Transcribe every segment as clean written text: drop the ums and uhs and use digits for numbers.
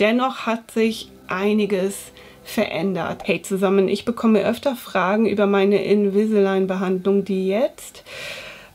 Dennoch hat sich einiges verändert. Hey zusammen, ich bekomme öfter Fragen über meine Invisalign-Behandlung, die jetzt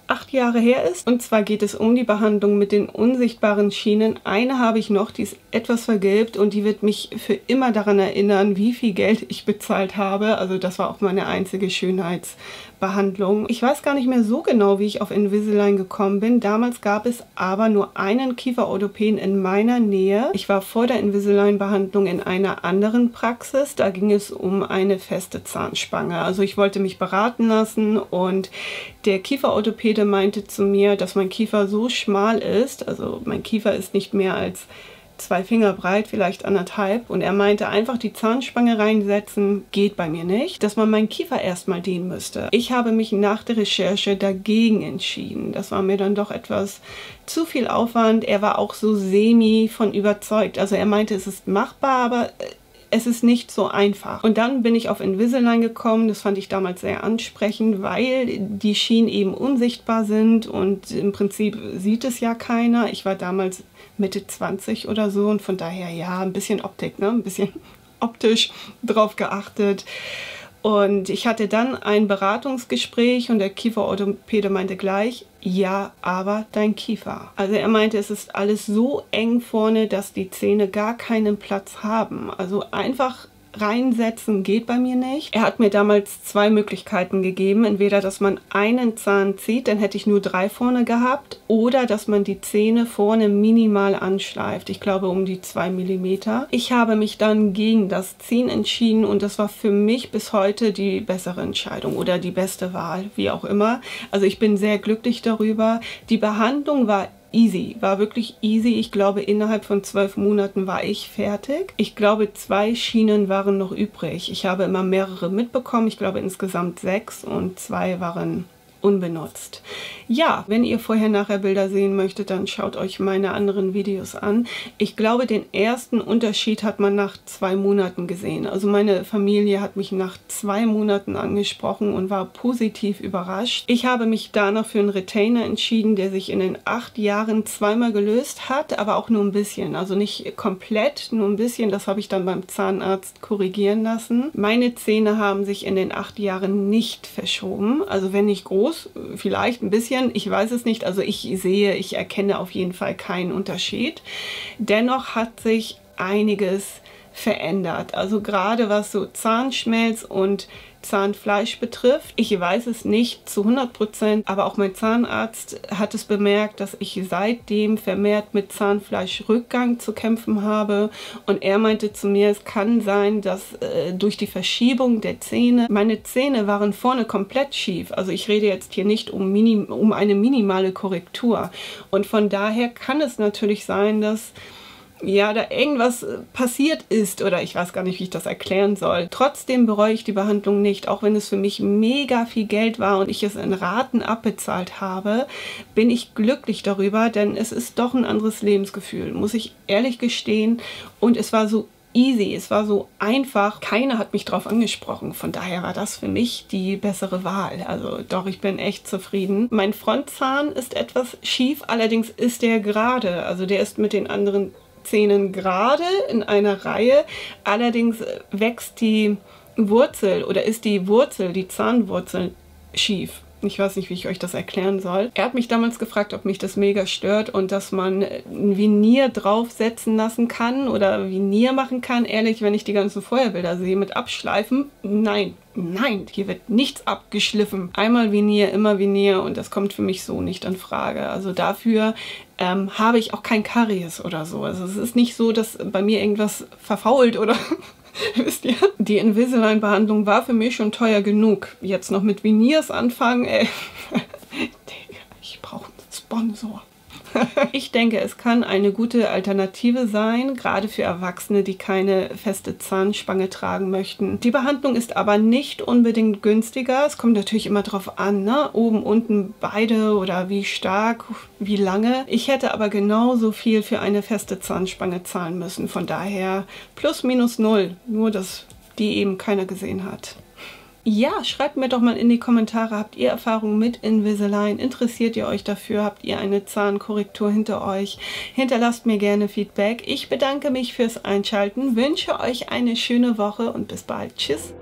8 Jahre her ist. Und zwar geht es um die Behandlung mit den unsichtbaren Schienen. Eine habe ich noch, die ist etwas vergilbt und die wird mich für immer daran erinnern, wie viel Geld ich bezahlt habe. Also das war auch meine einzige Schönheitsbehandlung. Ich weiß gar nicht mehr so genau, wie ich auf Invisalign gekommen bin. Damals gab es aber nur einen Kieferorthopäden in meiner Nähe. Ich war vor der Invisalign-Behandlung in einer anderen Praxis. Da ging es um eine feste Zahnspange. Also ich wollte mich beraten lassen und der Kieferorthopäde meinte zu mir, dass mein Kiefer so schmal ist, also mein Kiefer ist nicht mehr als 2 Finger breit, vielleicht 1,5. Und er meinte, einfach die Zahnspange reinsetzen, geht bei mir nicht, dass man meinen Kiefer erstmal dehnen müsste. Ich habe mich nach der Recherche dagegen entschieden. Das war mir dann doch etwas zu viel Aufwand. Er war auch so semi von überzeugt. Also er meinte, es ist machbar, aber es ist nicht so einfach. Und dann bin ich auf Invisalign gekommen. Das fand ich damals sehr ansprechend, weil die Schienen eben unsichtbar sind und im Prinzip sieht es ja keiner. Ich war damals Mitte 20 oder so und von daher ja, ein bisschen Optik, ne? Ein bisschen optisch drauf geachtet. Und ich hatte dann ein Beratungsgespräch und der Kieferorthopäde meinte gleich, ja, aber dein Kiefer. Also er meinte, es ist alles so eng vorne, dass die Zähne gar keinen Platz haben. Also einfach reinsetzen geht bei mir nicht. Er hat mir damals 2 Möglichkeiten gegeben. Entweder, dass man einen Zahn zieht, dann hätte ich nur 3 vorne gehabt. Oder, dass man die Zähne vorne minimal anschleift. Ich glaube, um die 2 mm. Ich habe mich dann gegen das Ziehen entschieden und das war für mich bis heute die bessere Entscheidung oder die beste Wahl, wie auch immer. Also ich bin sehr glücklich darüber. Die Behandlung war easy, war wirklich easy. Ich glaube, innerhalb von 12 Monaten war ich fertig. Ich glaube, 2 Schienen waren noch übrig. Ich habe immer mehrere mitbekommen. Ich glaube, insgesamt 6 und 2 waren unbenutzt. Ja, wenn ihr vorher-nachher Bilder sehen möchtet, dann schaut euch meine anderen Videos an. Ich glaube, den ersten Unterschied hat man nach 2 Monaten gesehen. Also meine Familie hat mich nach 2 Monaten angesprochen und war positiv überrascht. Ich habe mich danach für einen Retainer entschieden, der sich in den 8 Jahren zweimal gelöst hat, aber auch nur ein bisschen. Also nicht komplett, nur ein bisschen. Das habe ich dann beim Zahnarzt korrigieren lassen. Meine Zähne haben sich in den 8 Jahren nicht verschoben. Also wenn nicht groß, vielleicht ein bisschen, ich weiß es nicht. Also ich erkenne auf jeden Fall keinen Unterschied. Dennoch hat sich einiges verändert. Also gerade was so Zahnschmelz und Zahnfleisch betrifft. Ich weiß es nicht zu 100%, aber auch mein Zahnarzt hat es bemerkt, dass ich seitdem vermehrt mit Zahnfleischrückgang zu kämpfen habe. Und er meinte zu mir, es kann sein, dass durch die Verschiebung der Zähne, meine Zähne waren vorne komplett schief. Also ich rede jetzt hier nicht um eine minimale Korrektur. Und von daher kann es natürlich sein, dass ja, da irgendwas passiert ist oder ich weiß gar nicht, wie ich das erklären soll. Trotzdem bereue ich die Behandlung nicht, auch wenn es für mich mega viel Geld war und ich es in Raten abbezahlt habe, bin ich glücklich darüber, denn es ist doch ein anderes Lebensgefühl, muss ich ehrlich gestehen. Und es war so easy, es war so einfach, keiner hat mich drauf angesprochen, von daher war das für mich die bessere Wahl. Also doch, ich bin echt zufrieden. Mein Frontzahn ist etwas schief, allerdings ist der gerade, also der ist mit den anderen Zähnen gerade in einer Reihe, allerdings wächst die Wurzel oder ist die Wurzel, die Zahnwurzel schief. Ich weiß nicht, wie ich euch das erklären soll. Er hat mich damals gefragt, ob mich das mega stört und dass man ein Veneer draufsetzen lassen kann oder Veneer machen kann. Ehrlich, wenn ich die ganzen Feuerbilder sehe mit Abschleifen, nein, nein, hier wird nichts abgeschliffen. Einmal Veneer, immer Veneer und das kommt für mich so nicht in Frage. Also dafür habe ich auch kein Karies oder so. Also es ist nicht so, dass bei mir irgendwas verfault oder wisst ihr? Die Invisalign-Behandlung war für mich schon teuer genug. Jetzt noch mit Veneers anfangen, ey. Digga, ich brauche einen Sponsor. Ich denke, es kann eine gute Alternative sein, gerade für Erwachsene, die keine feste Zahnspange tragen möchten. Die Behandlung ist aber nicht unbedingt günstiger. Es kommt natürlich immer drauf an, ne? Oben, unten beide oder wie stark, wie lange. Ich hätte aber genauso viel für eine feste Zahnspange zahlen müssen. Von daher plus minus null, nur dass die eben keiner gesehen hat. Ja, schreibt mir doch mal in die Kommentare, habt ihr Erfahrungen mit Invisalign? Interessiert ihr euch dafür? Habt ihr eine Zahnkorrektur hinter euch? Hinterlasst mir gerne Feedback. Ich bedanke mich fürs Einschalten, wünsche euch eine schöne Woche und bis bald. Tschüss!